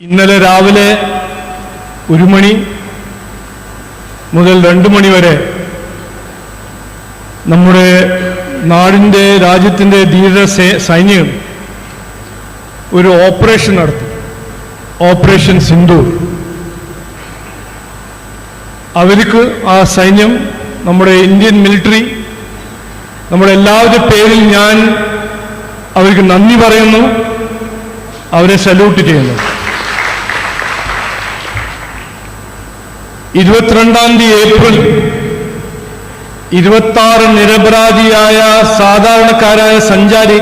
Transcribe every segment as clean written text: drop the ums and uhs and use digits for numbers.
ഇന്നലെ രാവിലെ 1 മണി മുതൽ 2 മണി വരെ നമ്മുടെ നാടിൻ്റെ രാജ്യത്തിൻ്റെ ധീര സൈന്യം ഒരു ഓപ്പറേഷൻ നടത്തി. ഓപ്പറേഷൻ സിന്ദൂർ. അവർക്ക് ആ സൈന്യം, നമ്മുടെ ഇന്ത്യൻ മിലിറ്ററി, നമ്മുടെ എല്ലാവരുടെ പേരിൽ ഞാൻ അവർക്ക് നന്ദി പറയുന്നു, അവരെ സല്യൂട്ട് ചെയ്യുന്നു. 22 ഏപ്രിൽ 26 നിരപരാധിയായ സാധാരണക്കാരായ സഞ്ചാരി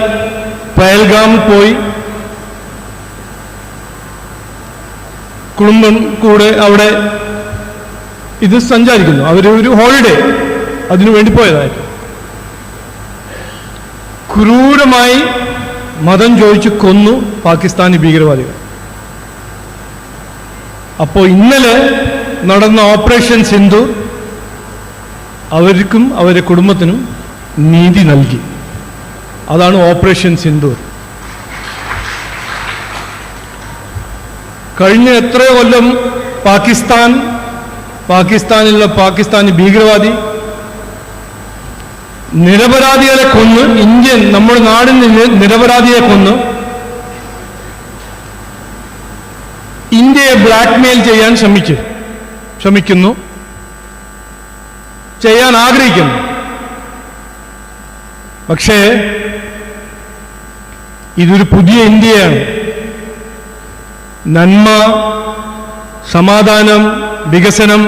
പഹൽഗാം പോയി കുടുംബം കൂടെ അവിടെ ഇത് സഞ്ചാരിക്കുന്നു. ഒരു ഹോളിഡേ അതിനു വേണ്ടി പോയതായിരുന്നു. ക്രൂരമായി മതം ചോദിച്ച് കൊന്നു പാകിസ്ഥാനി ഭീകരവാദികൾ. അപ്പോൾ ഇന്നലെ നടന്ന ഓപ്പറേഷൻ സിന്ദൂർ അവർക്കും അവരുടെ കുടുംബത്തിനും നീതി നൽകി. അതാണ് ഓപ്പറേഷൻ സിന്ദൂർ. കഴിഞ്ഞ എത്രയോ കൊല്ലം പാകിസ്ഥാനിലുള്ള പാകിസ്ഥാനി ഭീകരവാദി നിരപരാധികളെ കൊന്ന്, നമ്മുടെ നാടിൽ നിന്ന് നിരപരാധിയെ കൊന്ന് ഇന്ത്യയെ ബ്ലാക്ക്മെയിൽ ചെയ്യാൻ ശ്രമിക്കുന്നു, ചെയ്യാൻ ആഗ്രഹിക്കുന്നു. പക്ഷേ ഇതൊരു പുതിയ ഇന്ത്യയാണ്. നന്മ, സമാധാനം, വികസനം,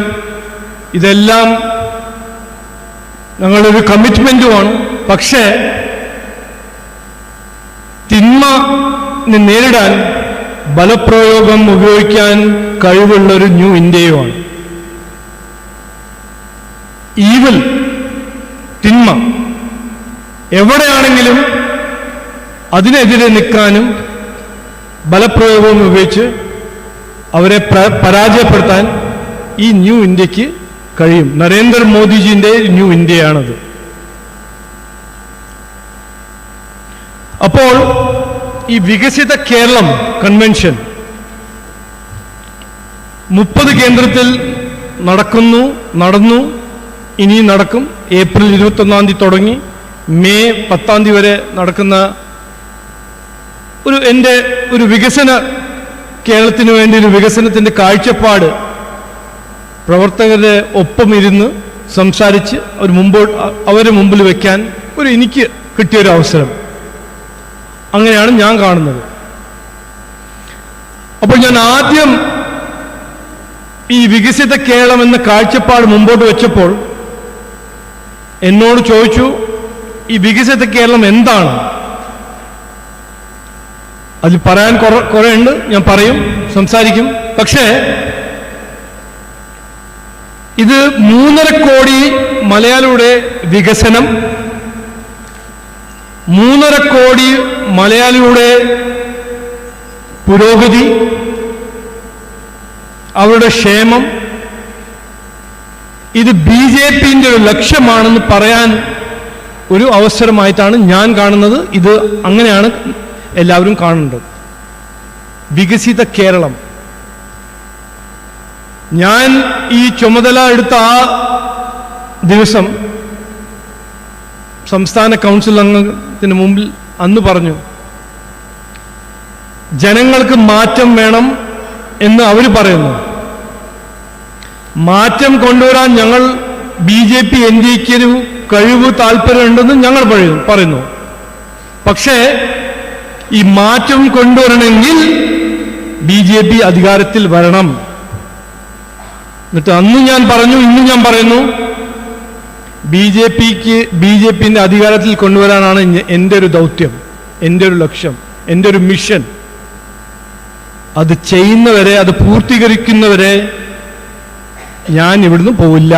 ഇതെല്ലാം ഞങ്ങളൊരു കമ്മിറ്റ്മെന്റുമാണ്. പക്ഷേ തിന്മ നേരിടാൻ ബലപ്രയോഗം ഉപയോഗിക്കാൻ കഴിവുള്ളൊരു ന്യൂ ഇന്ത്യയുമാണ്. ഈവിൽ, തിന്മ എവിടെയാണെങ്കിലും അതിനെതിരെ നിൽക്കാനും ബലപ്രയോഗവും ഉപയോഗിച്ച് അവരെ പരാജയപ്പെടുത്താൻ ഈ ന്യൂ ഇന്ത്യക്ക് കഴിയും. നരേന്ദ്രമോദിജിന്റെ ന്യൂ ഇന്ത്യയാണത്. അപ്പോൾ ഈ വികസിത കേരളം കൺവെൻഷൻ 30 കേന്ദ്രത്തിൽ നടന്നു, ഇനി നടക്കും. ഏപ്രിൽ 21 തുടങ്ങി മെയ് 10 വരെ നടക്കുന്ന എൻ്റെ ഒരു വികസന കേരളത്തിന് വേണ്ടി ഒരു വികസനത്തിൻ്റെ കാഴ്ചപ്പാട് പ്രവർത്തകരുടെ ഒപ്പം ഇരുന്ന് സംസാരിച്ച് അവരെ മുമ്പിൽ വയ്ക്കാൻ എനിക്ക് കിട്ടിയൊരു അവസരം. അങ്ങനെയാണ് ഞാൻ കാണുന്നത്. അപ്പോൾ ഞാൻ ആദ്യം ഈ വികസിത കേരളം എന്ന കാഴ്ചപ്പാട് മുമ്പോട്ട് വെച്ചപ്പോൾ എന്നോട് ചോദിച്ചു, ഈ വികസിത കേരളം എന്താണ്? അതിൽ പറയാൻ കുറെ ഉണ്ട്, ഞാൻ പറയും, സംസാരിക്കും. പക്ഷേ ഇത് 3.5 കോടി മലയാളിയുടെ വികസനം, 3.5 കോടി മലയാളിയുടെ പുരോഗതി, അവരുടെ ക്ഷേമം, ഇത് BJPന്റെ ഒരു ലക്ഷ്യമാണെന്ന് പറയാൻ ഒരു അവസരമായിട്ടാണ് ഞാൻ കാണുന്നത്. ഇത് അങ്ങനെയാണ് എല്ലാവരും കാണേണ്ടത്. വികസിത കേരളം. ഞാൻ ഈ ചുമതല എടുത്ത ആ ദിവസം സംസ്ഥാന കൗൺസിൽ അംഗത്തിന് മുമ്പിൽ അന്ന് പറഞ്ഞു, ജനങ്ങൾക്ക് മാറ്റം വേണം എന്ന് അവർ പറയുന്നു. മാറ്റം കൊണ്ടുവരാൻ ഞങ്ങൾ BJP NDAയ്ക്കൊരു കഴിവ്, താല്പര്യമുണ്ടെന്ന് ഞങ്ങൾ പറയുന്നു. പക്ഷേ ഈ മാറ്റം കൊണ്ടുവരണമെങ്കിൽ BJP അധികാരത്തിൽ വരണം. എന്നിട്ട് അന്ന് ഞാൻ പറഞ്ഞു, ഇന്ന് ഞാൻ പറയുന്നു, BJPന്റെ അധികാരത്തിൽ കൊണ്ടുവരാനാണ് എൻ്റെ ഒരു ദൗത്യം, എൻ്റെ ഒരു ലക്ഷ്യം, എൻ്റെ ഒരു മിഷൻ. അത് ചെയ്യുന്നവരെ, അത് പൂർത്തീകരിക്കുന്നവരെ ഞാൻ ഇവിടുന്ന് പോവില്ല.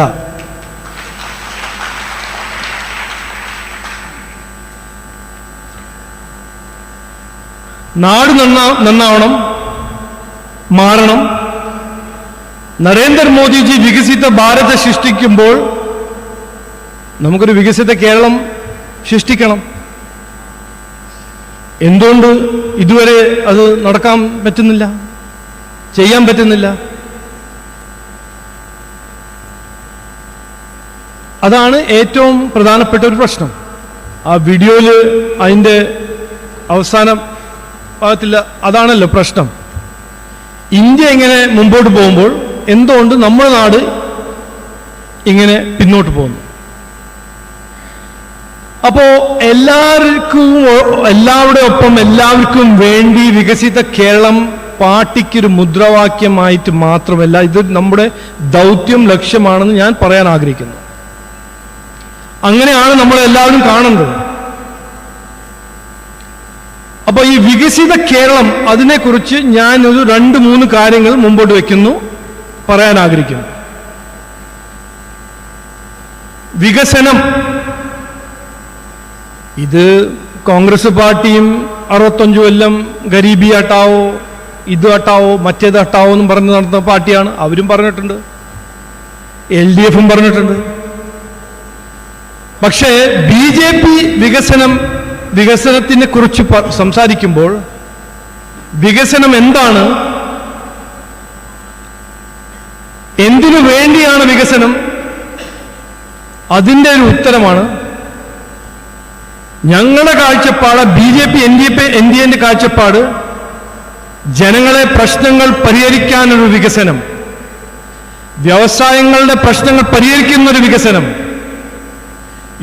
നാട് നന്നാവണം, മാറണം. നരേന്ദ്രമോദിജി വികസിത ഭാരത സൃഷ്ടിക്കുമ്പോൾ നമുക്കൊരു വികസിത കേരളം സൃഷ്ടിക്കണം. എന്തുകൊണ്ട് ഇതുവരെ അത് നടക്കാൻ പറ്റുന്നില്ല? ചെയ്യാൻ പറ്റുന്നില്ല. അതാണ് ഏറ്റവും പ്രധാനപ്പെട്ട ഒരു പ്രശ്നം. ആ വീഡിയോയിൽ അതിൻ്റെ അവസാനം ഭാഗത്തില്ല, അതാണല്ലോ പ്രശ്നം. ഇന്ത്യ ഇങ്ങനെ മുമ്പോട്ട് പോകുമ്പോൾ എന്തുകൊണ്ട് നമ്മുടെ നാട് ഇങ്ങനെ പിന്നോട്ട് പോകുന്നു? അപ്പോ എല്ലാവരുടെ ഒപ്പം എല്ലാവർക്കും വേണ്ടി വികസിത കേരളം പാർട്ടിക്കൊരു മുദ്രാവാക്യമായിട്ട് മാത്രമല്ല, ഇത് നമ്മുടെ ദൗത്യം, ലക്ഷ്യമാണെന്ന് ഞാൻ പറയാൻ ആഗ്രഹിക്കുന്നു. അങ്ങനെയാണ് നമ്മൾ എല്ലാവരും കാണുന്നത്. അപ്പൊ ഈ വികസിത കേരളം, അതിനെക്കുറിച്ച് ഞാൻ ഒരു 2-3 കാര്യങ്ങൾ മുമ്പോട്ട് വെക്കുന്നു, പറയാൻ ആഗ്രഹിക്കുന്നു. വികസനം, ഇത് കോൺഗ്രസ് പാർട്ടിയും 65 കൊല്ലം ഗരീബി ഹട്ടാവോ, ഇത് ഹട്ടാവോ, മറ്റേത് ഹട്ടാവോ എന്നും പറഞ്ഞ് നടത്തുന്ന പാർട്ടിയാണ്. അവരും പറഞ്ഞിട്ടുണ്ട്, LDF പറഞ്ഞിട്ടുണ്ട്. പക്ഷേ BJP വികസനത്തിനെ കുറിച്ച് സംസാരിക്കുമ്പോൾ വികസനം എന്താണ്, എന്തിനു വേണ്ടിയാണ് വികസനം, അതിൻ്റെ ഒരു ഉത്തരമാണ് ഞങ്ങളുടെ കാഴ്ചപ്പാട്. BJP NDA കാഴ്ചപ്പാട് ജനങ്ങളെ പ്രശ്നങ്ങൾ പരിഹരിക്കാനൊരു വികസനം, വ്യവസായങ്ങളുടെ പ്രശ്നങ്ങൾ പരിഹരിക്കുന്നൊരു വികസനം,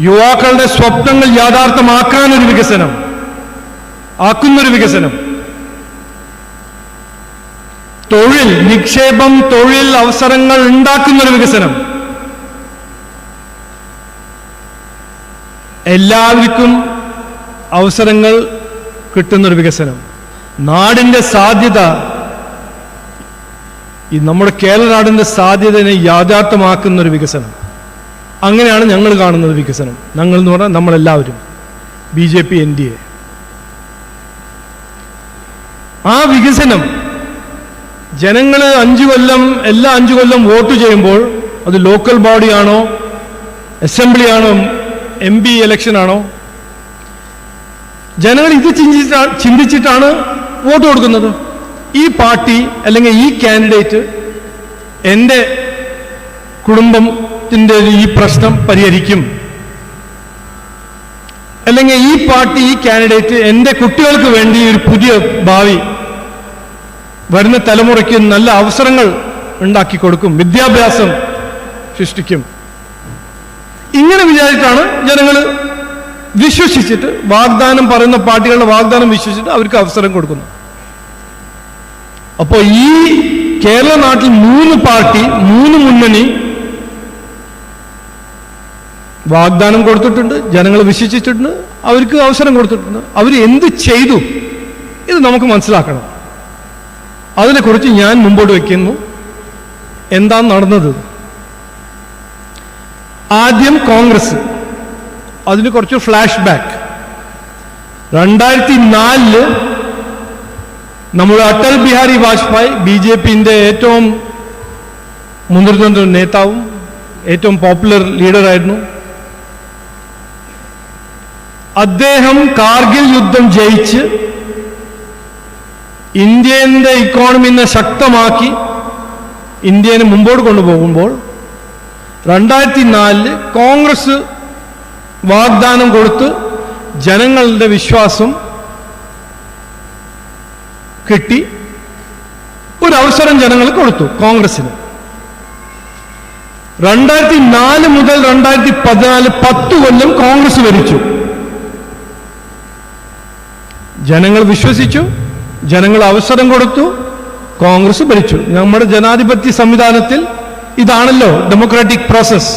യുവാക്കളുടെ സ്വപ്നങ്ങൾ യാഥാർത്ഥ്യമാക്കാനൊരു വികസനം, ആക്കുന്നൊരു വികസനം, തൊഴിൽ നിക്ഷേപം, തൊഴിൽ അവസരങ്ങൾ ഉണ്ടാക്കുന്നൊരു വികസനം, എല്ലാവർക്കും അവസരങ്ങൾ കിട്ടുന്നൊരു വികസനം, നാടിൻ്റെ സാധ്യത, ഈ നമ്മുടെ കേരള നാടിൻ്റെ സാധ്യതയെ യാഥാർത്ഥ്യമാക്കുന്നൊരു വികസനം. അങ്ങനെയാണ് ഞങ്ങൾ കാണുന്നത് വികസനം. ഞങ്ങൾ എന്ന് പറഞ്ഞാൽ നമ്മളെല്ലാവരും, BJP NDA. ആ വികസനം ജനങ്ങൾ 5 കൊല്ലം, എല്ലാ 5 കൊല്ലം വോട്ട് ചെയ്യുമ്പോൾ, അത് ലോക്കൽ ബോഡിയാണോ, അസംബ്ലി ആണോ, MP ഇലക്ഷൻ ആണോ, ജനങ്ങൾ ഇത് ചിന്തിച്ചിട്ടാണ് വോട്ട് കൊടുക്കുന്നത്. ഈ പാർട്ടി അല്ലെങ്കിൽ ഈ കാൻഡിഡേറ്റ് എൻ്റെ കുടുംബത്തിൻ്റെ ഈ പ്രശ്നം പരിഹരിക്കും, അല്ലെങ്കിൽ ഈ പാർട്ടി, ഈ കാൻഡിഡേറ്റ് എൻ്റെ കുട്ടികൾക്ക് വേണ്ടി ഒരു പുതിയ ഭാവി, വരുന്ന തലമുറയ്ക്ക് നല്ല അവസരങ്ങൾ ഉണ്ടാക്കി കൊടുക്കും, വിദ്യാഭ്യാസം സൃഷ്ടിക്കും. ഇങ്ങനെ വിചാരിച്ചിട്ടാണ് ജനങ്ങൾ വിശ്വസിച്ചിട്ട്, വാഗ്ദാനം പറയുന്ന പാർട്ടികളുടെ വാഗ്ദാനം വിശ്വസിച്ചിട്ട് അവർക്ക് അവസരം കൊടുക്കുന്നു. അപ്പോൾ ഈ കേരള നാട്ടിൽ 3 പാർട്ടി, 3 മുന്നണി വാഗ്ദാനം കൊടുത്തിട്ടുണ്ട്, ജനങ്ങൾ വിശ്വസിച്ചിട്ടുണ്ട്, അവർക്ക് അവസരം കൊടുത്തിട്ടുണ്ട്. അവർ എന്ത് ചെയ്തു, ഇത് നമുക്ക് മനസ്സിലാക്കണം. അതിനെക്കുറിച്ച് ഞാൻ മുമ്പോട്ട് വയ്ക്കുന്നു. എന്താണ് നടന്നത്? ആദ്യം കോൺഗ്രസ്, അതിന് കുറച്ച് ഫ്ലാഷ് ബാക്ക്. 2004 നമ്മുടെ അടൽ ബിഹാരി വാജ്പേയി, BJPന്റെ ഏറ്റവും മുതിർന്ന നേതാവും ഏറ്റവും പോപ്പുലർ ലീഡറായിരുന്നു. അദ്ദേഹം കാർഗിൽ യുദ്ധം ജയിച്ച് ഇന്ത്യൻ്റെ ഇക്കോണമിനെ ശക്തമാക്കി ഇന്ത്യനെ മുമ്പോട്ട് കൊണ്ടുപോകുമ്പോൾ 2004 കോൺഗ്രസ് വാഗ്ദാനം കൊടുത്ത് ജനങ്ങളുടെ വിശ്വാസം കിട്ടി, ഒരു അവസരം ജനങ്ങൾ കൊടുത്തു കോൺഗ്രസിന്. 2004 മുതൽ 2014 10 കൊല്ലം കോൺഗ്രസ് ഭരിച്ചു. ജനങ്ങൾ വിശ്വസിച്ചു, ജനങ്ങൾ അവസരം കൊടുത്തു, കോൺഗ്രസ് ഭരിച്ചു. നമ്മുടെ ജനാധിപത്യ സംവിധാനത്തിൽ ഇതാണല്ലോ ഡെമോക്രാറ്റിക് പ്രോസസ്.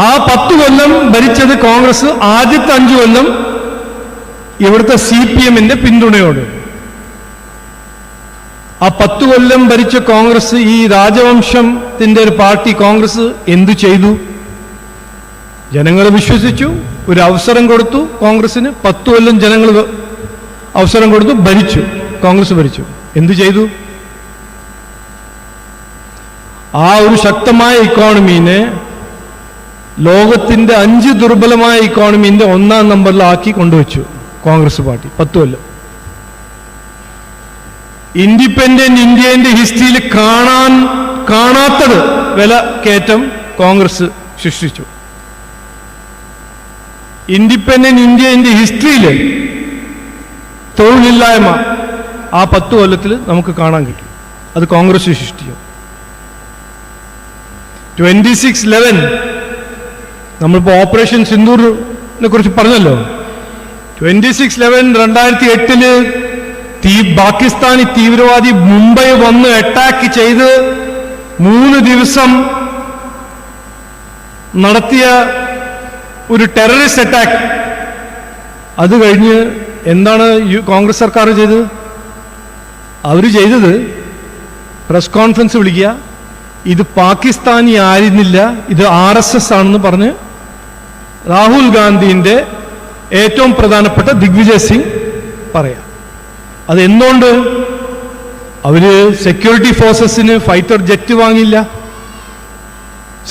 ആ 10 കൊല്ലം ഭരിച്ചത് കോൺഗ്രസ്, ആദ്യത്തെ 5 കൊല്ലം ഇവിടുത്തെ CPMന്റെ പിന്തുണയോട്. ആ 10 കൊല്ലം ഭരിച്ച കോൺഗ്രസ്, ഈ രാജവംശത്തിന്റെ ഒരു പാർട്ടി കോൺഗ്രസ് എന്തു ചെയ്തു? ജനങ്ങൾ വിശ്വസിച്ചു, ഒരു അവസരം കൊടുത്തു കോൺഗ്രസിന്. 10 കൊല്ലം ജനങ്ങൾ അവസരം കൊടുത്തു, ഭരിച്ചു, കോൺഗ്രസ് ഭരിച്ചു. എന്തു ചെയ്തു? ആ ഒരു ശക്തമായ ഇക്കോണമിനെ ലോകത്തിന്റെ 5 ദുർബലമായ ഇക്കോണമിന്റെ 1-ാം നമ്പറിലാക്കി കൊണ്ടുവച്ചു കോൺഗ്രസ് പാർട്ടി 10 കൊല്ലം. ഇൻഡിപെൻഡന്റ് ഇന്ത്യന്റെ ഹിസ്റ്ററിയിൽ കാണാത്തത് വില കയറ്റം കോൺഗ്രസ് സൃഷ്ടിച്ചു. ഇൻഡിപെൻഡന്റ് ഇന്ത്യന്റെ ഹിസ്റ്ററിയിൽ തൊഴിലില്ലായ്മ ആ 10 കൊല്ലത്തിൽ നമുക്ക് കാണാൻ കിട്ടും. അത് കോൺഗ്രസ് സൃഷ്ടിച്ചു. 26/11 നമ്മളിപ്പോൾ ഓപ്പറേഷൻ സിന്ദൂറിനെ കുറിച്ച് പറഞ്ഞല്ലോ. 26/11 2008 പാകിസ്ഥാനി തീവ്രവാദി മുംബൈ വന്ന് അറ്റാക്ക് ചെയ്ത് 3 ദിവസം നടത്തിയ ഒരു ടെററിസ്റ്റ് അറ്റാക്ക്. അത് കഴിഞ്ഞ് എന്താണ് കോൺഗ്രസ് സർക്കാർ ചെയ്തത്? അവർ ചെയ്തത് പ്രസ് കോൺഫറൻസ് വിളിക്കുക, ഇത് പാകിസ്ഥാനി ആയിരുന്നില്ല, ഇത് RSS ആണെന്ന് പറഞ്ഞ് രാഹുൽ ഗാന്ധിന്റെ ഏറ്റവും പ്രധാനപ്പെട്ട ദിഗ്വിജയ് സിംഗ് പറയാം. അതെന്തുകൊണ്ട്? അവര് സെക്യൂരിറ്റി ഫോഴ്സസിന് ഫൈറ്റർ ജെറ്റ് വാങ്ങിയില്ല,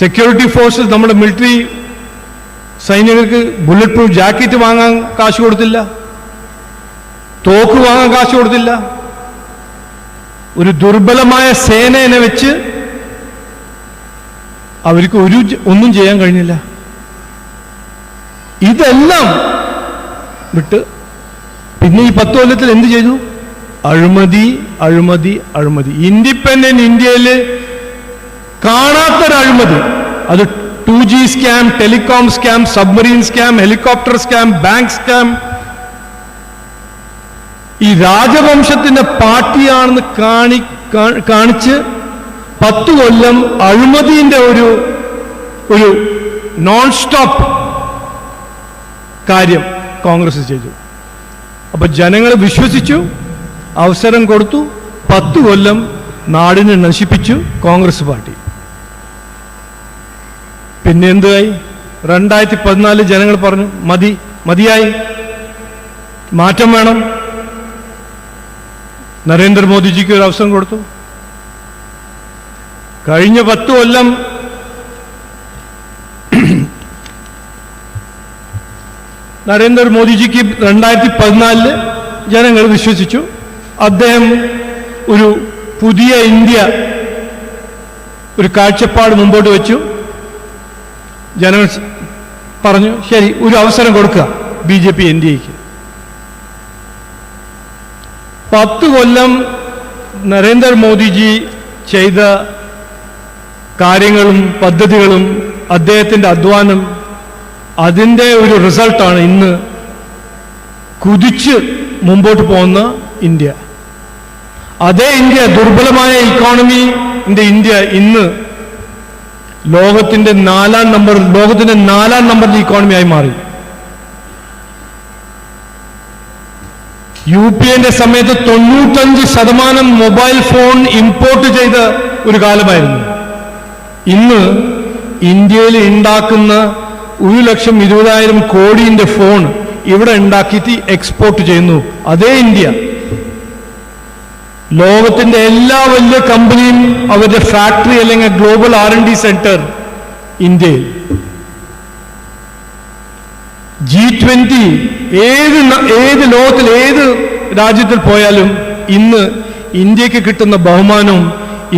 സെക്യൂരിറ്റി ഫോഴ്സസ് നമ്മുടെ മിലിറ്ററി സൈനികർക്ക് ബുള്ളറ്റ് പ്രൂഫ് ജാക്കറ്റ് വാങ്ങാൻ കാശ് കൊടുത്തില്ല, തോക്ക് വാങ്ങാൻ കാശ് കൊടുത്തില്ല. ഒരു ദുർബലമായ സേനയെ വെച്ച് അവർക്ക് ഒന്നും ചെയ്യാൻ കഴിഞ്ഞില്ല. ഇതെല്ലാം വിട്ട് പിന്നെ ഈ 10 കൊല്ലത്തിൽ എന്ത് ചെയ്തു? അഴിമതി, അഴിമതി, അഴിമതി. ഇൻഡിപെൻഡന്റ് ഇന്ത്യയിൽ കാണാത്തൊരു അഴിമതി. അത് 2G scam, telecom scam, submarine scam, helicopter scam, bank scam. ഈ രാജവംശത്തിന്റെ പാർട്ടിയാണെന്ന് കാണിച്ച് 10 കൊല്ലം അഴിമതിന്റെ ഒരു നോൺ സ്റ്റോപ്പ് കാര്യം കോൺഗ്രസ് ചെയ്തു. അപ്പൊ ജനങ്ങൾ വിശ്വസിച്ചു, അവസരം കൊടുത്തു, 10 കൊല്ലം നാടിനെ നശിപ്പിച്ചു കോൺഗ്രസ് പാർട്ടി. പിന്നെ എന്തായി? 2014 ജനങ്ങൾ പറഞ്ഞു മതിയായി, മാറ്റം വേണം. നരേന്ദ്രമോദിജിക്ക് ഒരു അവസരം കൊടുത്തു. കഴിഞ്ഞ 10 കൊല്ലം നരേന്ദ്രമോദിജിക്ക് 2014 ജനങ്ങൾ വിശ്വസിച്ചു. അദ്ദേഹം ഒരു പുതിയ ഇന്ത്യ ഒരു കാഴ്ചപ്പാട് മുമ്പോട്ട് വെച്ചു. ജനങ്ങൾ പറഞ്ഞു ശരി, ഒരു അവസരം കൊടുക്കുക BJP NDAക്ക്. 10 കൊല്ലം നരേന്ദ്രമോദിജി ചെയ്ത കാര്യങ്ങളും പദ്ധതികളും അദ്ദേഹത്തിന്റെ അധ്വാനം, അതിൻ്റെ ഒരു റിസൾട്ടാണ് ഇന്ന് കുതിച്ച് മുമ്പോട്ട് പോകുന്ന ഇന്ത്യ. അതേ ഇന്ത്യ, ദുർബലമായ ഇക്കോണമിന്റെ ഇന്ത്യ ഇന്ന് ലോകത്തിന്റെ 4ാം നമ്പറിൽ ഇക്കോണമിയായി മാറി. UPA സമയത്ത് 95% മൊബൈൽ ഫോൺ ഇമ്പോർട്ട് ചെയ്ത ഒരു കാലമായിരുന്നു. ഇന്ന് ഇന്ത്യയിൽ ഉണ്ടാക്കുന്ന 1,20,000 കോടിയുടെ ഫോൺ ഇവിടെ ഉണ്ടാക്കിയിട്ട് എക്സ്പോർട്ട് ചെയ്യുന്നു. അതേ ഇന്ത്യ. ലോകത്തിന്റെ എല്ലാ വലിയ കമ്പനിയും അവരുടെ ഫാക്ടറി അല്ലെങ്കിൽ ഗ്ലോബൽ R&D സെന്റർ ഇന്ത്യയിൽ. G20 ഏത് ലോകത്തിൽ ഏത് രാജ്യത്തിൽ പോയാലും ഇന്ന് ഇന്ത്യക്ക് കിട്ടുന്ന ബഹുമാനവും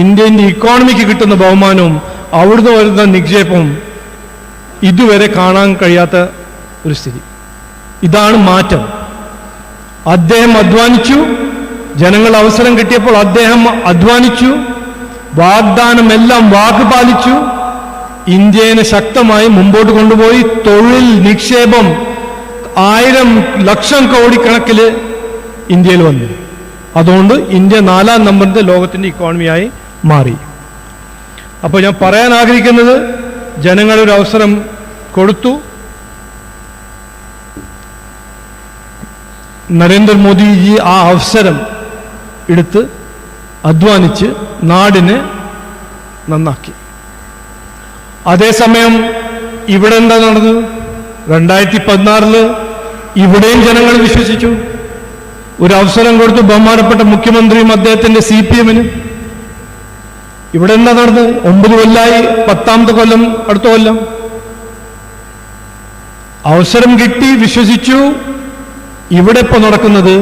ഇന്ത്യന്റെ ഇക്കോണമിക്ക് കിട്ടുന്ന ബഹുമാനവും അവിടുന്ന് വരുന്ന നിക്ഷേപവും ഇതുവരെ കാണാൻ കഴിയാത്ത ഒരു സ്ഥിതി. ഇതാണ് മാറ്റം. അദ്ദേഹം അധ്വാനിച്ചു, ജനങ്ങൾ അവസരം കിട്ടിയപ്പോൾ അദ്ദേഹം അധ്വാനിച്ചു, വാഗ്ദാനമെല്ലാം വാക്ക് പാലിച്ചു, ഇന്ത്യയെ ശക്തമായി മുമ്പോട്ട് കൊണ്ടുപോയി. തൊഴിൽ നിക്ഷേപം 1000 ലക്ഷം കോടിക്കണക്കിൽ ഇന്ത്യയിൽ വന്നു. അതുകൊണ്ട് ഇന്ത്യ 4ാം നമ്പറിന്റെ ലോകത്തിന്റെ ഇക്കോണമിയായി മാറി. അപ്പോൾ ഞാൻ പറയാൻ ആഗ്രഹിക്കുന്നത്, ജനങ്ങളൊരു അവസരം കൊടുത്തു. നരേന്ദ്രമോദിജി ആ അവസരം എടുത്ത് അധ്വാനിച്ച് നാടിനെ നന്നാക്കി. അതേസമയം ഇവിടെ എന്താ നടന്നത്? 2016 ഇവിടെയും ജനങ്ങൾ വിശ്വസിച്ചു. ഒരു അവസരം കൊടുത്തു ബഹുമാനപ്പെട്ട മുഖ്യമന്ത്രിയും അദ്ദേഹത്തിന്റെ CPM-ന്. ഇവിടെ എന്താ നടന്നത്? 9 കൊല്ലമായി, 10ാമത്തെ കൊല്ലം അടുത്ത കൊല്ലം. അവസരം കിട്ടി, വിശ്വസിച്ചു. ഇവിടെ ഇപ്പൊ നടക്കുന്നത്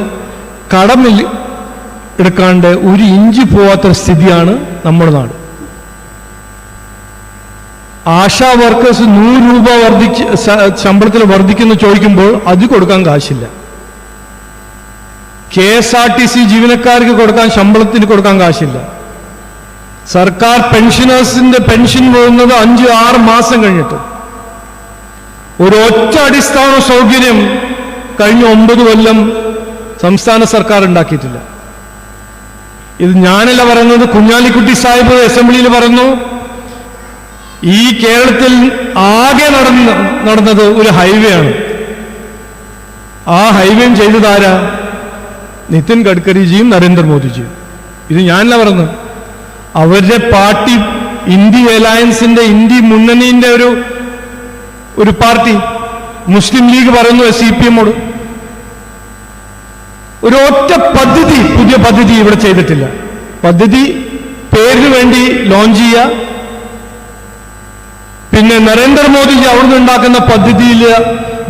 എടുക്കാണ്ട് ഒരു ഇഞ്ച് പോവാത്തൊരു സ്ഥിതിയാണ് നമ്മുടെ നാട്. ആശാ വർക്കേഴ്സ് 100 രൂപ ശമ്പളത്തിൽ വർദ്ധിക്കുന്നു ചോദിക്കുമ്പോൾ അത് കൊടുക്കാൻ കാശില്ല. KSRTC ജീവനക്കാർക്ക് കൊടുക്കാൻ ശമ്പളത്തിന് കൊടുക്കാൻ കാശില്ല. സർക്കാർ പെൻഷനേഴ്സിന്റെ പെൻഷൻ പോകുന്നത് 5-6 മാസം കഴിഞ്ഞിട്ട്. ഒരൊറ്റ അടിസ്ഥാന സൗകര്യം കഴിഞ്ഞ 9 കൊല്ലം സംസ്ഥാന സർക്കാർ ഉണ്ടാക്കിയിട്ടില്ല. ഇത് ഞാനല്ല പറയുന്നത്, കുഞ്ഞാലിക്കുട്ടി സാഹിബ് അസംബ്ലിയിൽ പറഞ്ഞു. ഈ കേരളത്തിൽ ആകെ നടന്നത് ഒരു ഹൈവേ ആണ്. ആ ഹൈവേയും ചെയ്തതാരാ? നിതിൻ ഗഡ്കരിജിയും നരേന്ദ്രമോദിജിയും. ഇത് ഞാനല്ല പറഞ്ഞു, അവരുടെ പാർട്ടി ഇന്ത്യ അലയൻസിന്റെ ഇന്ത്യ മുന്നണിന്റെ ഒരു പാർട്ടി മുസ്ലിം ലീഗ് പറയുന്നു CPM-ഓട്. ഒരു ഒറ്റ പദ്ധതി, പുതിയ പദ്ധതി ഇവിടെ ചെയ്തിട്ടില്ല. പദ്ധതി പേരിന് വേണ്ടി ലോഞ്ച് ചെയ്യുക, പിന്നെ നരേന്ദ്രമോദിജി അവിടുന്ന് ഉണ്ടാക്കുന്ന പദ്ധതിയിൽ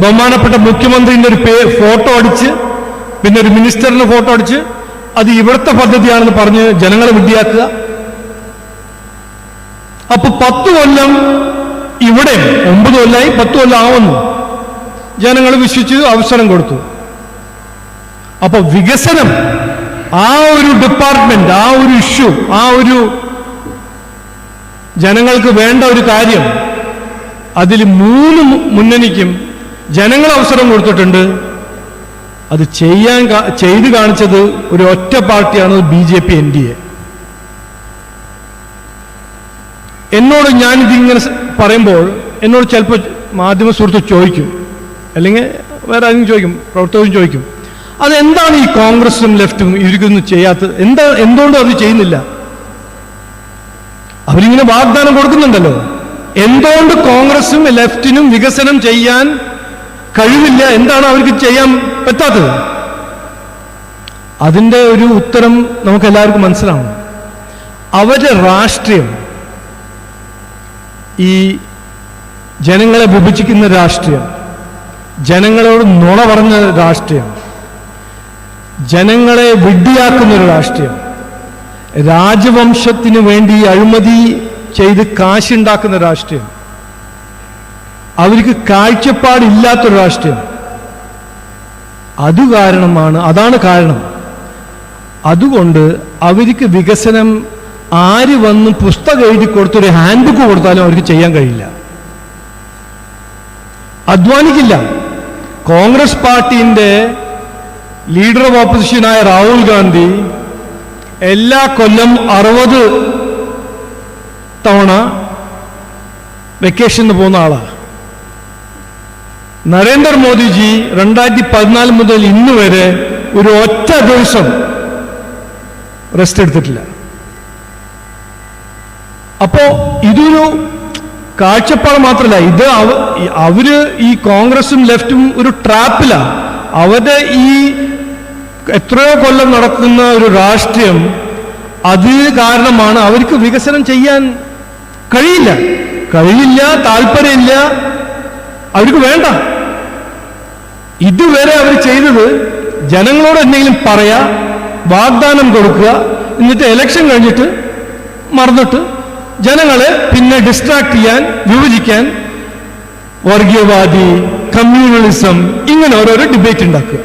ബഹുമാനപ്പെട്ട മുഖ്യമന്ത്രിന്റെ ഒരു ഫോട്ടോ അടിച്ച്, പിന്നെ ഒരു മിനിസ്റ്ററിന്റെ ഫോട്ടോ അടിച്ച് അത് ഇവിടുത്തെ പദ്ധതിയാണെന്ന് പറഞ്ഞ് ജനങ്ങളെ വിഡ്ഢിയാക്കുക. അപ്പൊ 10 കൊല്ലം ഇവിടെ, 9 കൊല്ലമായി, 10 കൊല്ലം ആവുന്നു. ജനങ്ങൾ വിശ്വസിച്ച് അവസരം കൊടുത്തു. അപ്പൊ വികസനം, ആ ഒരു ഡിപ്പാർട്ട്മെന്റ്, ആ ഒരു ഇഷ്യൂ, ആ ഒരു ജനങ്ങൾക്ക് വേണ്ട ഒരു കാര്യം, അതിൽ 3 മുന്നണിക്കും ജനങ്ങൾ അവസരം കൊടുത്തിട്ടുണ്ട്. അത് ചെയ്ത് കാണിച്ചത് ഒരു ഒറ്റ പാർട്ടിയാണ്, BJP NDA. എന്നോട് ഞാനിതിങ്ങനെ പറയുമ്പോൾ എന്നോട് ചിലപ്പോൾ മാധ്യമ സുഹൃത്ത് ചോദിക്കും, അല്ലെങ്കിൽ വേറെ ആരെങ്കിലും ചോദിക്കും, പ്രവർത്തകരും ചോദിക്കും, അതെന്താണ് ഈ കോൺഗ്രസും ലെഫ്റ്റും ഇവർക്കൊന്നും ചെയ്യാത്തത്, എന്തുകൊണ്ടും അത് ചെയ്യുന്നില്ല? അവരിങ്ങനെ വാഗ്ദാനം കൊടുക്കുന്നുണ്ടല്ലോ. എന്തുകൊണ്ട് കോൺഗ്രസും ലെഫ്റ്റിനും വികസനം ചെയ്യാൻ കഴിവില്ല? എന്താണ് അവർക്ക് ചെയ്യാൻ പറ്റാത്തത്? അതിൻ്റെ ഒരു ഉത്തരം നമുക്ക് എല്ലാവർക്കും മനസ്സിലാവണം. അവരുടെ രാഷ്ട്രീയം ഈ ജനങ്ങളെ വിഭജിക്കുന്ന രാഷ്ട്രീയം, ജനങ്ങളോട് നുണ പറഞ്ഞ രാഷ്ട്രീയം, ജനങ്ങളെ വിഡ്ഢിയാക്കുന്നൊരു രാഷ്ട്രീയം, രാജവംശത്തിന് വേണ്ടി അഴിമതി ചെയ്ത് കാശുണ്ടാക്കുന്ന രാഷ്ട്രീയം, അവർക്ക് കാഴ്ചപ്പാടില്ലാത്തൊരു രാഷ്ട്രീയം. അതാണ് കാരണം. അതുകൊണ്ട് അവർക്ക് വികസനം ആര് വന്ന് പുസ്തകം എഴുതി കൊടുത്തൊരു ഹാൻഡ് ബുക്ക് കൊടുത്താലും അവർക്ക് ചെയ്യാൻ കഴിയില്ല, അധ്വാനിക്കില്ല. കോൺഗ്രസ് പാർട്ടിന്റെ ലീഡർ ഓഫ് ഓപ്പോസിഷനായ രാഹുൽ ഗാന്ധി എല്ലാ കൊല്ലം 60 തവണ വെക്കേഷന് പോകുന്ന ആളാണ്. നരേന്ദ്രമോദിജി 2014 മുതൽ ഇന്ന് വരെ ഒരു ഒറ്റ ദിവസം റെസ്റ്റ് എടുത്തിട്ടില്ല. അപ്പോ ഇതൊരു കാഴ്ചപ്പാട് മാത്രമല്ല, ഇത് അവര് ഈ കോൺഗ്രസും ലെഫ്റ്റും ഒരു ട്രാപ്പിലാണ്. അവരുടെ ഈ എത്രയോ കൊല്ലം നടക്കുന്ന ഒരു രാഷ്ട്രീയം, അത് കാരണമാണ് അവർക്ക് വികസനം ചെയ്യാൻ കഴിയില്ല, താല്പര്യമില്ല, അവർക്ക് വേണ്ട. ഇതുവരെ അവർ ചെയ്തത് ജനങ്ങളോട് എന്തെങ്കിലും പറയാ, വാഗ്ദാനം കൊടുക്കുക, എന്നിട്ട് ഇലക്ഷൻ കഴിഞ്ഞിട്ട് മറന്നിട്ട് ജനങ്ങളെ പിന്നെ ഡിസ്ട്രാക്ട് ചെയ്യാൻ, വിഭജിക്കാൻ, വർഗീയവാദി, കമ്മ്യൂണലിസം, ഇങ്ങനെ ഓരോരോ ഡിബേറ്റ് ഉണ്ടാക്കുക.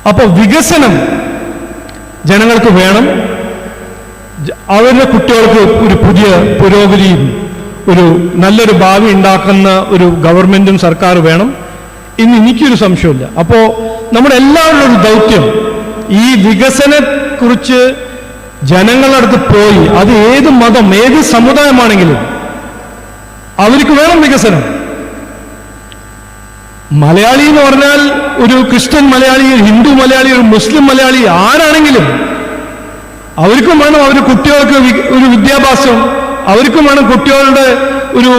അപ്പോൾ വികസനം ജനങ്ങൾക്ക് വേണം. അവരുടെ കുട്ടികൾക്ക് ഒരു പുതിയ പുരോഗതിയും ഒരു നല്ലൊരു ഭാവി ഉണ്ടാക്കുന്ന ഒരു ഗവൺമെന്റും സർക്കാർ വേണം. ഇന്ന് എനിക്കൊരു സംശയമില്ല. അപ്പോൾ നമ്മുടെ എല്ലാവരുടെ ഒരു ദൗത്യം ഈ വികസനത്തെക്കുറിച്ച് ജനങ്ങളുടെ അടുത്ത് പോയി, അത് ഏത് മതം, ഏത് സമുദായമാണെങ്കിലും അവർക്ക് വേണം വികസനം. മലയാളി എന്ന് പറഞ്ഞാൽ ഒരു ക്രിസ്ത്യൻ മലയാളി, ഹിന്ദു മലയാളി, ഒരു മുസ്ലിം മലയാളി, ആരാണെങ്കിലും അവർക്കും വേണം അവരുടെ കുട്ടികൾക്ക് ഒരു വിദ്യാഭ്യാസം, അവർക്കും വേണം കുട്ടികളുടെ ഒരു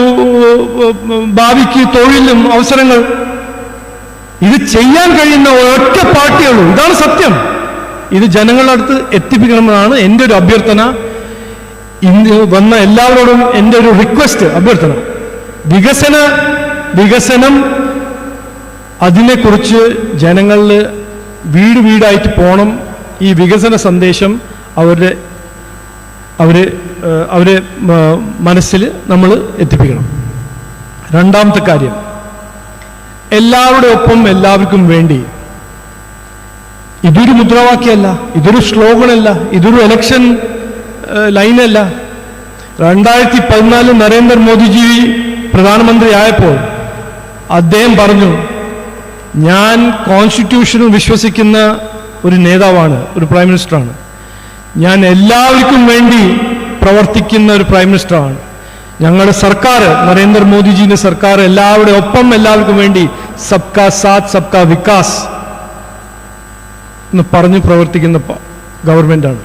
ഭാവിക്ക് തൊഴിലും അവസരങ്ങൾ. ഇത് ചെയ്യാൻ കഴിയുന്ന ഒരൊറ്റ പാർട്ടിയുള്ളൂ. ഇതാണ് സത്യം. ഇത് ജനങ്ങളുടെ അടുത്ത് എത്തിപ്പിക്കണമെന്നാണ് എൻ്റെ ഒരു അഭ്യർത്ഥന. ഇന്ന് വന്ന എല്ലാവരോടും എൻ്റെ ഒരു റിക്വസ്റ്റ്, അഭ്യർത്ഥന. വികസനം അതിനെക്കുറിച്ച് ജനങ്ങളിൽ വീടായിട്ട് പോകണം. ഈ വികസന സന്ദേശം അവരുടെ മനസ്സിൽ നമ്മൾ എത്തിപ്പിക്കണം. രണ്ടാമത്തെ കാര്യം, എല്ലാവരുടെ ഒപ്പം എല്ലാവർക്കും വേണ്ടി. ഇതൊരു മുദ്രാവാക്യമല്ല, ഇതൊരു സ്ലോഗനല്ല, ഇതൊരു ഇലക്ഷൻ ലൈനല്ല. 2014 നരേന്ദ്രമോദിജി പ്രധാനമന്ത്രി ആയപ്പോൾ അദ്ദേഹം പറഞ്ഞു, ഞാൻ കോൺസ്റ്റിറ്റ്യൂഷനിൽ വിശ്വസിക്കുന്ന ഒരു നേതാവാണ്, ഒരു പ്രൈം മിനിസ്റ്ററാണ്. ഞാൻ എല്ലാവർക്കും വേണ്ടി പ്രവർത്തിക്കുന്ന ഒരു പ്രൈം മിനിസ്റ്ററാണ്. ഞങ്ങളുടെ സർക്കാർ, നരേന്ദ്രമോദിജിയുടെ സർക്കാർ എല്ലാവരുടെ ഒപ്പം എല്ലാവർക്കും വേണ്ടി സബ്കാ സാത്ത് സബ്കാ വികാസ് എന്ന് പറഞ്ഞ് പ്രവർത്തിക്കുന്ന ഗവൺമെന്റാണ്.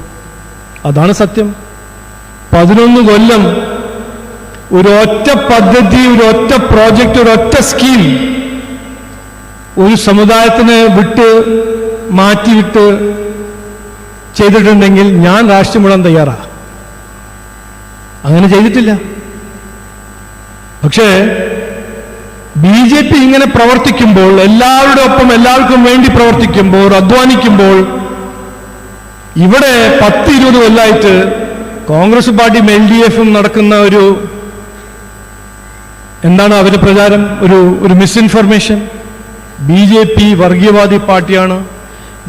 അതാണ് സത്യം. 11 കൊല്ലം ഒരൊറ്റ പദ്ധതി, ഒരൊറ്റ പ്രോജക്റ്റ്, ഒരൊറ്റ സ്കീം ഒരു സമുദായത്തിന് മാറ്റിവിട്ട് ചെയ്തിട്ടുണ്ടെങ്കിൽ ഞാൻ രാഷ്ട്രീയം വിടാൻ തയ്യാറാ. അങ്ങനെ ചെയ്തിട്ടില്ല. പക്ഷേ BJP ഇങ്ങനെ പ്രവർത്തിക്കുമ്പോൾ, എല്ലാവരുടെ ഒപ്പം എല്ലാവർക്കും വേണ്ടി പ്രവർത്തിക്കുമ്പോൾ, അധ്വാനിക്കുമ്പോൾ, ഇവിടെ 10-20 കൊല്ലമായിട്ട് കോൺഗ്രസ് പാർട്ടിയും LDFും നടക്കുന്ന എന്താണ് അവരുടെ പ്രചാരം? ഒരു മിസ്ഇൻഫർമേഷൻ. BJP വർഗീയവാദി പാർട്ടിയാണ്,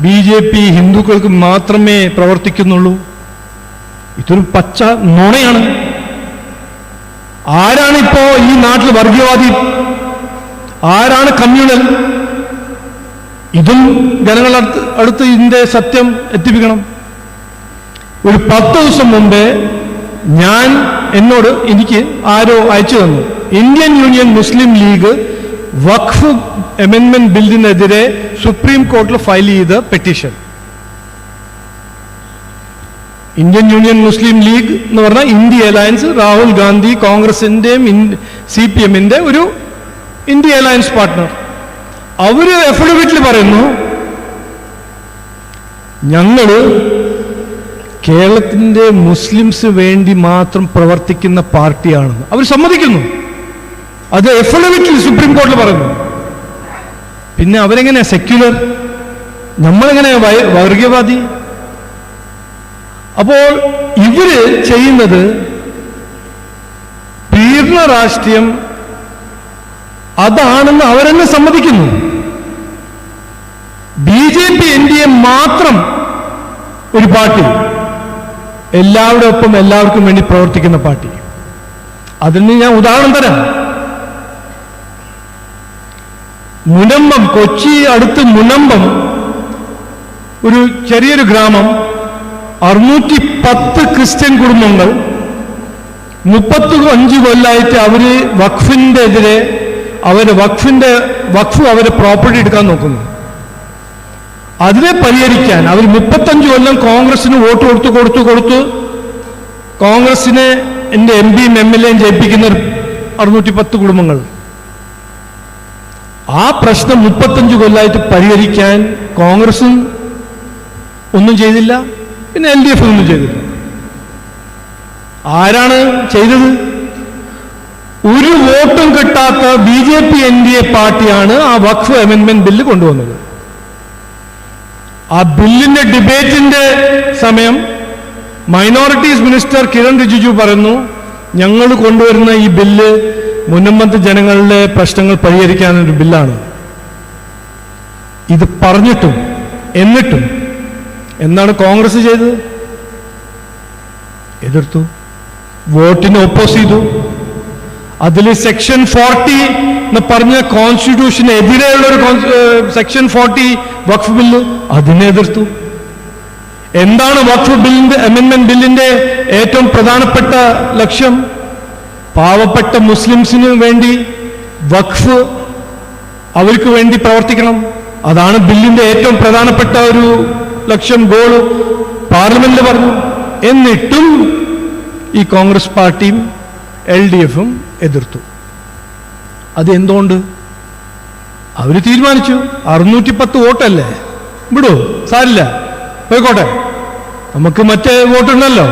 BJP ഹിന്ദുക്കൾക്ക് മാത്രമേ പ്രവർത്തിക്കുന്നുള്ളൂ. ഇതൊരു പച്ച നുണയാണ്. ആരാണ് ഇപ്പോ ഈ നാട്ടിൽ വർഗീയവാദി? ആരാണ് കമ്മ്യൂണൽ? ഇതും ജനങ്ങളുടെ അടുത്ത് ഇതിന്റെ സത്യം എത്തിപ്പിക്കണം. ഒരു 10 ദിവസം മുമ്പേ എനിക്ക് ആരോ അയച്ചു തന്നു, ഇന്ത്യൻ യൂണിയൻ മുസ്ലിം ലീഗ് വഖഫ് അമെൻമെന്റ് ബില്ലിനെതിരെ സുപ്രീം കോടതിയിൽ ഫയൽ ചെയ്ത പെറ്റീഷൻ. ഇന്ത്യൻ യൂണിയൻ മുസ്ലിം ലീഗ് എന്ന് പറഞ്ഞാൽ ഇന്ത്യ അലയൻസ്, രാഹുൽ ഗാന്ധി കോൺഗ്രസിന്റെയും CPMന്റെ ഒരു ഇന്ത്യ അലയൻസ് പാർട്ട്ണർ. അവര് അഫിഡവിറ്റിൽ പറയുന്നു, ഞങ്ങള് കേരളത്തിന്റെ മുസ്ലിംസ് വേണ്ടി മാത്രം പ്രവർത്തിക്കുന്ന പാർട്ടിയാണെന്ന് അവർ സമ്മതിക്കുന്നു. അത് അഫിഡവിറ്റിൽ സുപ്രീം കോടതിയിൽ പറയുന്നു. പിന്നെ അവരെങ്ങനെ സെക്യുലർ? നമ്മളെങ്ങനെ വർഗീയവാദി? അപ്പോൾ ഇവര് ചെയ്യുന്നത് പീഡന രാഷ്ട്രീയം അതാണെന്ന് അവരെന്നെ സമ്മതിക്കുന്നു. BJP NDA മാത്രം ഒരു പാർട്ടി, എല്ലാവരുടെ ഒപ്പം എല്ലാവർക്കും വേണ്ടി പ്രവർത്തിക്കുന്ന പാർട്ടി. അതിന് ഞാൻ ഉദാഹരണം തരാം. മുനമ്പം, കൊച്ചി അടുത്ത് മുനമ്പം, ഒരു ചെറിയൊരു ഗ്രാമം, 610 ക്രിസ്ത്യൻ കുടുംബങ്ങൾ 35 കൊല്ലമായിട്ട് അവര് വഖഫിന്റെ എതിരെ വഖഫ് അവരെ പ്രോപ്പർട്ടി എടുക്കാൻ നോക്കുന്നു. അതിനെ പരിഹരിക്കാൻ അവർ 35 കൊല്ലം കോൺഗ്രസിന് വോട്ട് കൊടുത്തു കോൺഗ്രസിനെ എന്റെ MPയും MLAയും ജയിപ്പിക്കുന്ന 610 കുടുംബങ്ങൾ. ആ പ്രശ്നം 35 കൊല്ലമായിട്ട് പരിഹരിക്കാൻ കോൺഗ്രസും ഒന്നും ചെയ്തില്ല, പിന്നെ LDF ഒന്നും ചെയ്തില്ല. ആരാണ് ചെയ്തത്? ഒരു വോട്ടും കിട്ടാത്ത BJP NDA പാർട്ടിയാണ് ആ വഖഫ് അമെൻമെന്റ് ബില്ല് കൊണ്ടുവന്നത്. ആ ബില്ലിന്റെ ഡിബേറ്റിന്റെ സമയം മൈനോറിറ്റീസ് മിനിസ്റ്റർ കിരൺ റിജിജു പറഞ്ഞു, ഞങ്ങൾ കൊണ്ടുവരുന്ന ഈ ബില്ല് മുനമ്പത്തെ ജനങ്ങളുടെ പ്രശ്നങ്ങൾ പരിഹരിക്കാനൊരു ബില്ലാണ്. ഇത് പറഞ്ഞിട്ടും എന്നിട്ടും എന്താണ് കോൺഗ്രസ് ചെയ്തത്? എതിർത്തു, വോട്ടിനെ ഒപ്പോസ് ചെയ്തു. അതിൽ സെക്ഷൻ 40 എന്ന് പറഞ്ഞ കോൺസ്റ്റിറ്റ്യൂഷന് എതിരെയുള്ള ഒരു സെക്ഷൻ 40 വഖഫ് ബില്ല്, അതിനെ എതിർത്തു. എന്താണ് വഖഫ് ബില്ലിന്റെ അമെൻമെന്റ് ബില്ലിന്റെ ഏറ്റവും പ്രധാനപ്പെട്ട ലക്ഷ്യം? പാവപ്പെട്ട മുസ്ലിംസിന് വേണ്ടി വഖഫ് അവർക്ക് വേണ്ടി പ്രവർത്തിക്കണം. അതാണ് ബില്ലിന്റെ ഏറ്റവും പ്രധാനപ്പെട്ട ഒരു ലക്ഷ്യം, ഗോള് പാർലമെന്റിൽ പറഞ്ഞു. എന്നിട്ടും ഈ കോൺഗ്രസ് പാർട്ടിയും LDFും എതിർത്തു. അത് എന്തുകൊണ്ട്? അവര് തീരുമാനിച്ചു, 610 വോട്ടല്ലേ, വിടൂ, സാരില്ല, പോയിക്കോട്ടെ, നമുക്ക് മറ്റേ വോട്ടുണ്ടല്ലോ.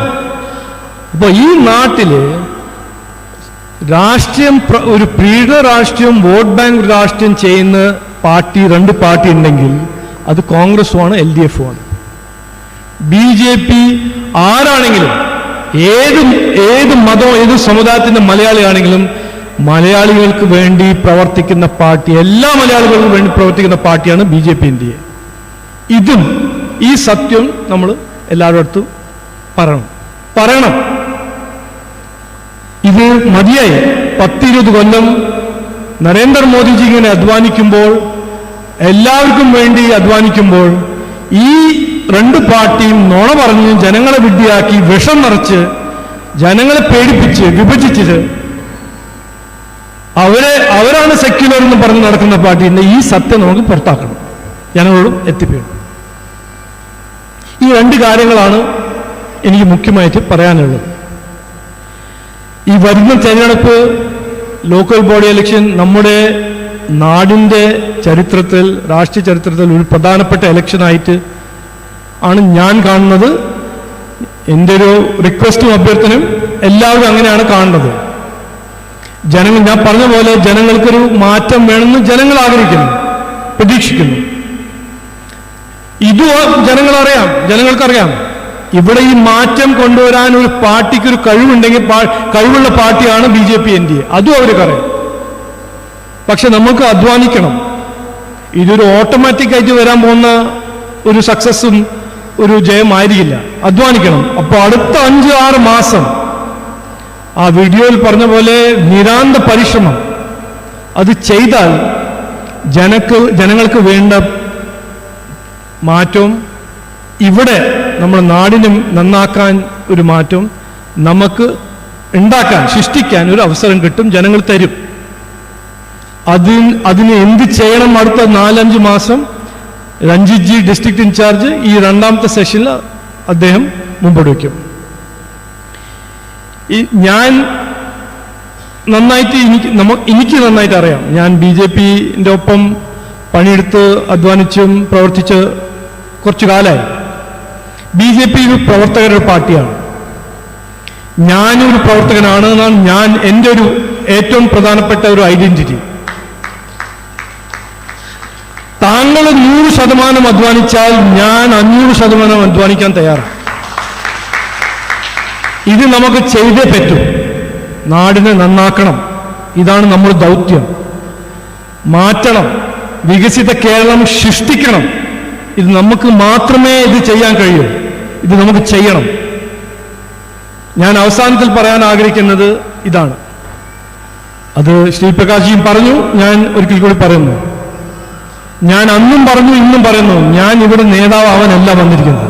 അപ്പൊ ഈ നാട്ടില് രാഷ്ട്രീയം, ഒരു പീഡന രാഷ്ട്രീയം, വോട്ട് ബാങ്ക് രാഷ്ട്രീയം ചെയ്യുന്ന പാർട്ടി, 2 പാർട്ടി ഉണ്ടെങ്കിൽ അത് കോൺഗ്രസുമാണ് LDFുമാണ്. BJP ആരാണെങ്കിലും ഏത് മതവും ഏത് സമുദായത്തിന്റെ മലയാളിയാണെങ്കിലും മലയാളികൾക്ക് വേണ്ടി പ്രവർത്തിക്കുന്ന പാർട്ടി, എല്ലാ മലയാളികൾക്കും വേണ്ടി പ്രവർത്തിക്കുന്ന പാർട്ടിയാണ് BJP ഇന്ത്യയെ. ഈ സത്യം നമ്മൾ എല്ലാവരുടെ അടുത്തും പറയണം. ഇത് മതിയായി. 10-20 കൊല്ലം നരേന്ദ്രമോദിജി ഇങ്ങനെ അധ്വാനിക്കുമ്പോൾ, എല്ലാവർക്കും വേണ്ടി അധ്വാനിക്കുമ്പോൾ, ഈ രണ്ട് പാർട്ടിയും നുണ പറഞ്ഞ് ജനങ്ങളെ വിഡ്ഢിയാക്കി വിഷം നിറച്ച് ജനങ്ങളെ പേടിപ്പിച്ച് വിഭജിച്ചത് അവരാണ് സെക്യുലർ എന്ന് പറഞ്ഞ് നടക്കുന്ന പാർട്ടിന്റെ ഈ സത്യം നമുക്ക് പുറത്താക്കണം, ജനങ്ങളോടും എത്തിപ്പേണം. ഈ രണ്ട് കാര്യങ്ങളാണ് എനിക്ക് മുഖ്യമായിട്ട് പറയാനുള്ളത്. ഈ വരുന്ന തെരഞ്ഞെടുപ്പ്, ലോക്കൽ ബോഡി ഇലക്ഷൻ നമ്മുടെ നാടിൻ്റെ ചരിത്രത്തിൽ, രാഷ്ട്രീയ ചരിത്രത്തിൽ ഒരു പ്രധാനപ്പെട്ട ഇലക്ഷനായിട്ട് ആണ് ഞാൻ കാണുന്നത്. എൻ്റെ ഒരു റിക്വസ്റ്റും അഭ്യർത്ഥനയും എല്ലാവരും അങ്ങനെയാണ് കാണുന്നത്. ഞാൻ പറഞ്ഞ പോലെ ജനങ്ങൾക്കൊരു മാറ്റം വേണമെന്ന് ജനങ്ങൾ ആഗ്രഹിക്കുന്നു, പ്രതീക്ഷിക്കുന്നു. ജനങ്ങൾക്കറിയാം ഇവിടെ ഈ മാറ്റം കൊണ്ടുവരാൻ ഒരു പാർട്ടിക്കൊരു കഴിവുണ്ടെങ്കിൽ കഴിവുള്ള പാർട്ടിയാണ് BJP NDA. അതും അവർക്കറിയാം. പക്ഷെ നമുക്ക് അധ്വാനിക്കണം. ഇതൊരു ഓട്ടോമാറ്റിക്കായിട്ട് വരാൻ പോകുന്ന ഒരു സക്സസ്സും ഒരു ജയമായിരിക്കില്ല. അധ്വാനിക്കണം. അപ്പോൾ അടുത്ത 5-6 മാസം ആ വീഡിയോയിൽ പറഞ്ഞ പോലെ നിരാന്ത പരിശ്രമം അത് ചെയ്താൽ ജനങ്ങൾക്ക് വേണ്ട മാറ്റവും, ഇവിടെ നമ്മുടെ നാടിനും നന്നാക്കാൻ ഒരു മാറ്റവും നമുക്ക് സൃഷ്ടിക്കാൻ ഒരു അവസരം കിട്ടും, ജനങ്ങൾ തരും. അതിന് എന്ത് ചെയ്യണം അടുത്ത 4-5 മാസം രഞ്ജിത്ജി ഡിസ്ട്രിക്ട് ഇൻചാർജ് ഈ രണ്ടാമത്തെ സെഷനിൽ അദ്ദേഹം മുമ്പോട്ട് വയ്ക്കും. ഞാൻ എനിക്ക് നന്നായിട്ട് അറിയാം. ഞാൻ BJPന്റെ ഒപ്പം പണിയെടുത്ത് അധ്വാനിച്ചും പ്രവർത്തിച്ച് കുറച്ചു കാലമായി. BJP ഒരു പ്രവർത്തകരുടെ പാർട്ടിയാണ്. ഞാനൊരു പ്രവർത്തകനാണ് എന്നാണ് എൻ്റെ ഒരു ഏറ്റവും പ്രധാനപ്പെട്ട ഒരു ഐഡന്റിറ്റി. താങ്കൾ 100% അധ്വാനിച്ചാൽ ഞാൻ 500% അധ്വാനിക്കാൻ തയ്യാറാണ്. ഇത് നമുക്ക് ചെയ്തേ പറ്റൂ. നാടിനെ നന്നാക്കണം. ഇതാണ് നമ്മുടെ ദൗത്യം. മാറ്റണം. വികസിത കേരളം സൃഷ്ടിക്കണം. ഇത് നമുക്ക് മാത്രമേ ഇത് ചെയ്യാൻ കഴിയൂ. ഇത് നമുക്ക് ചെയ്യണം. ഞാൻ അവസാനത്തിൽ പറയാൻ ആഗ്രഹിക്കുന്നത് ഇതാണ്. അത് ശ്രീ പ്രകാശ്ജിയും പറഞ്ഞു, ഞാൻ ഒരിക്കൽ കൂടി പറയുന്നു. ഞാൻ അന്നും പറഞ്ഞു, ഇന്നും പറയുന്നു, ഞാൻ ഇവിടെ നേതാവാനല്ല വന്നിരിക്കുന്നത്.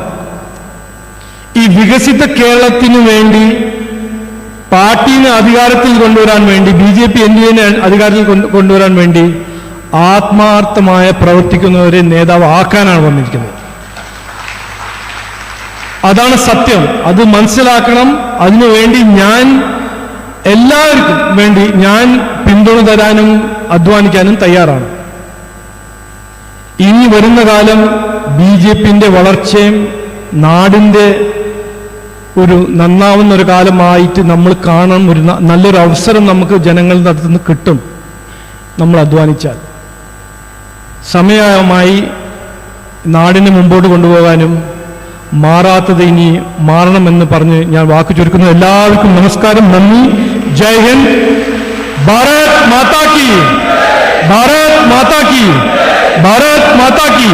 ഈ വികസിത കേരളത്തിന് വേണ്ടി, പാർട്ടിനെ അധികാരത്തിൽ കൊണ്ടുവരാൻ വേണ്ടി, BJP NDA അധികാരത്തിൽ കൊണ്ടുവരാൻ വേണ്ടി ആത്മാർത്ഥമായ പ്രവർത്തിക്കുന്നവരെ നേതാവ് ആക്കാനാണ് വന്നിരിക്കുന്നത്. അതാണ് സത്യം. അത് മനസ്സിലാക്കണം. അതിനുവേണ്ടി ഞാൻ എല്ലാവർക്കും വേണ്ടി ഞാൻ പിന്തുണ തരാനും അധ്വാനിക്കാനും തയ്യാറാണ്. ഇനി വരുന്ന കാലം BJPന്റെ വളർച്ചയും നാടിൻ്റെ ഒരു നന്നാവുന്ന ഒരു കാലമായിട്ട് നമ്മൾ കാണണം. ഒരു നല്ലൊരു അവസരം നമുക്ക് ജനങ്ങളുടെ അടുത്ത് നിന്ന് കിട്ടും നമ്മൾ അധ്വാനിച്ചാൽ. സമയമായി നാടിനെ മുമ്പോട്ട് കൊണ്ടുപോകാനും മാറാത്തത് ഇനി മാറണമെന്ന് പറഞ്ഞ് ഞാൻ വാക്ക് ചുരുക്കുന്നു. എല്ലാവർക്കും നമസ്കാരം, നന്ദി, ജയ് ഹിന്ദ്, ഭാരത് മാതാ കി, ഭാരത് മാതാ കി, ഭാരത് മാതാ കി.